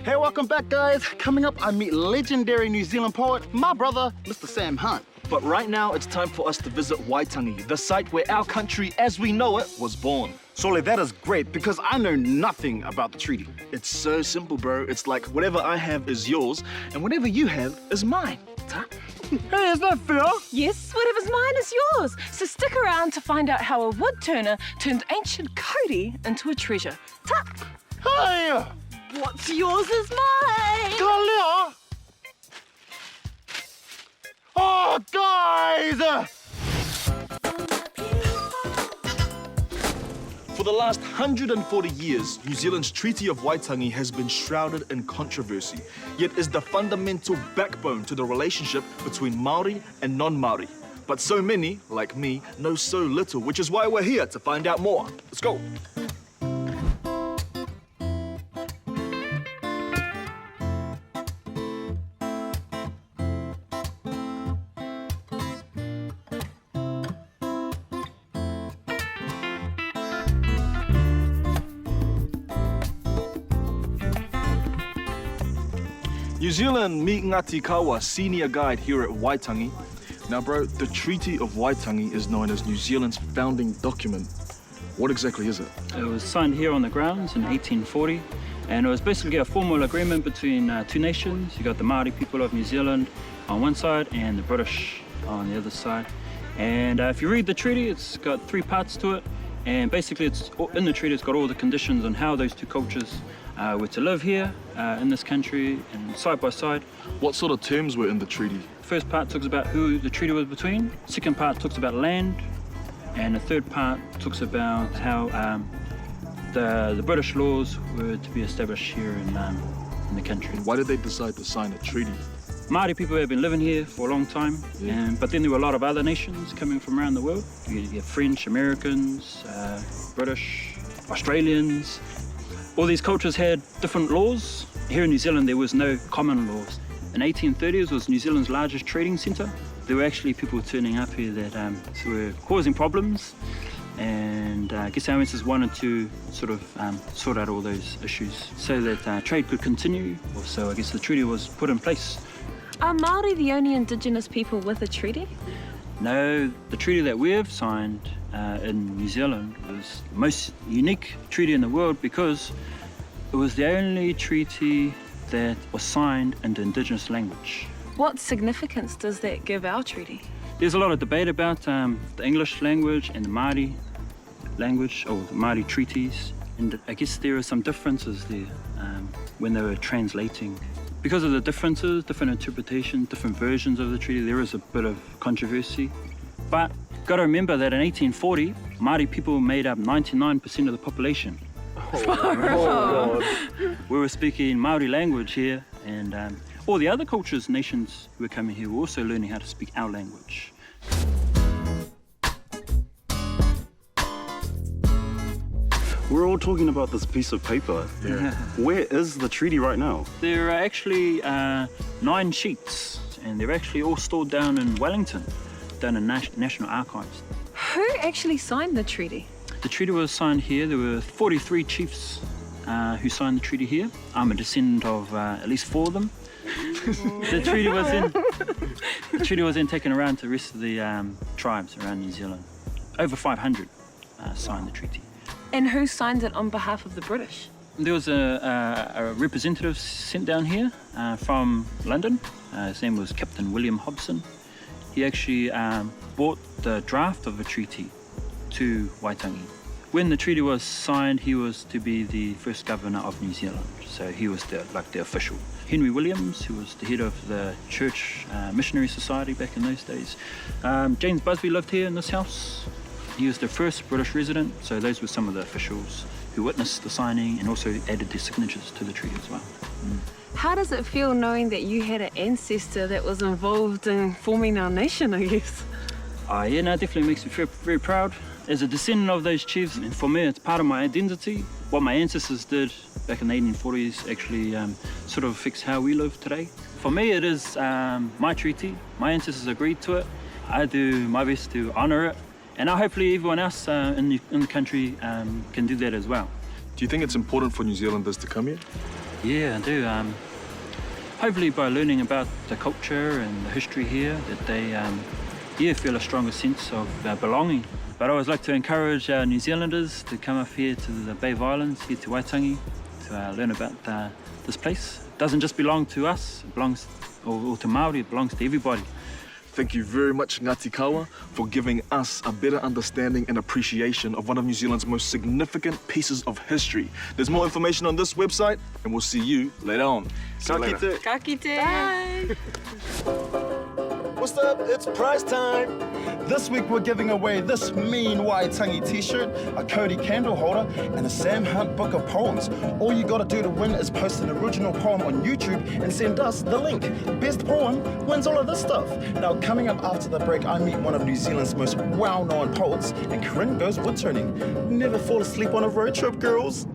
Hey, welcome back, guys. Coming up, I meet legendary New Zealand poet, my brother, Mr. Sam Hunt. But right now, it's time for us to visit Waitangi, the site where our country, as we know it, was born. Surely that is great, because I know nothing about the treaty. It's so simple, bro. It's like whatever I have is yours, and whatever you have is mine. Hey, is that fair? Yes, whatever's mine is yours. So stick around to find out how a wood turner turned ancient Cody into a treasure. Ta! Hey! What's yours is mine! Kalia! Oh, guys! For the last 140 years, New Zealand's Treaty of Waitangi has been shrouded in controversy, yet is the fundamental backbone to the relationship between Māori and non-Māori. But so many, like me, know so little, which is why we're here to find out more. Let's go. New Zealand Mi Ngati Kawa senior guide here at Waitangi. Now, bro, the Treaty of Waitangi is known as New Zealand's founding document. What exactly is it? It was signed here on the grounds in 1840, and it was basically a formal agreement between two nations. You got the Māori people of New Zealand on one side and the British on the other side. And if you read the treaty, it's got three parts to it, and basically it's in the treaty it's got all the conditions on how those two cultures were to live here in this country and side by side. What sort of terms were in the treaty? First part talks about who the treaty was between. Second part talks about land. And the third part talks about how the British laws were to be established here in the country. Why did they decide to sign a treaty? Māori people have been living here for a long time, but then there were a lot of other nations coming from around the world. You get French, Americans, British, Australians. All these cultures had different laws. Here in New Zealand, there was no common laws. In 1830s was New Zealand's largest trading centre. There were actually people turning up here that were causing problems, and I guess our ancestors wanted to sort of sort out all those issues so that trade could continue. So I guess the treaty was put in place. Are Māori the only Indigenous people with a treaty? No, the treaty that we have signed in New Zealand was the most unique treaty in the world because it was the only treaty that was signed in the Indigenous language. What significance does that give our treaty? There's a lot of debate about the English language and the Māori language, or the Māori treaties, and I guess there are some differences there when they were translating. Because of the differences, different interpretations, different versions of the treaty, there is a bit of controversy. But got to remember that in 1840, Māori people made up 99% of the population. Oh, We were speaking Māori language here, and all the other cultures, nations who were coming here were also learning how to speak our language. We're all talking about this piece of paper. Yeah. Where is the treaty right now? There are actually 9 sheets, and they're actually all stored down in Wellington, down in National Archives. Who actually signed the treaty? The treaty was signed here. There were 43 chiefs who signed the treaty here. I'm a descendant of at least 4 of them. The treaty was then taken around to the rest of the tribes around New Zealand. Over 500 signed the treaty. And who signed it on behalf of the British? There was a representative sent down here from London. His name was Captain William Hobson. He actually brought the draft of the treaty to Waitangi. When the treaty was signed, he was to be the first governor of New Zealand. So he was the official. Henry Williams, who was the head of the Church Missionary Society back in those days. James Busby lived here in this house. He was the first British resident, so those were some of the officials who witnessed the signing and also added their signatures to the treaty as well. How does it feel knowing that you had an ancestor that was involved in forming our nation, I guess? Yeah, no, it definitely makes me feel very proud. As a descendant of those chiefs, and for me, it's part of my identity. What my ancestors did back in the 1840s actually sort of affects how we live today. For me, it is my treaty. My ancestors agreed to it. I do my best to honour it. And now hopefully everyone else in the country can do that as well. Do you think it's important for New Zealanders to come here? Yeah, I do. Hopefully by learning about the culture and the history here, that they feel a stronger sense of belonging. But I always like to encourage New Zealanders to come up here to the Bay of Islands, here to Waitangi, to learn about this place. It doesn't just belong to us, it belongs, or to Māori, it belongs to everybody. Thank you very much, Ngāti Kawa, for giving us a better understanding and appreciation of one of New Zealand's most significant pieces of history. There's more information on this website, and we'll see you later on. Ka kite. Ka kite. Bye. What's up? It's prize time. This week we're giving away this mean Waitangi t-shirt, a Cody candle holder, and a Sam Hunt book of poems. All you gotta do to win is post an original poem on YouTube and send us the link. Best poem wins all of this stuff. Now, coming up after the break, I meet one of New Zealand's most well-known poets, and Corinne goes woodturning. Never fall asleep on a road trip, girls.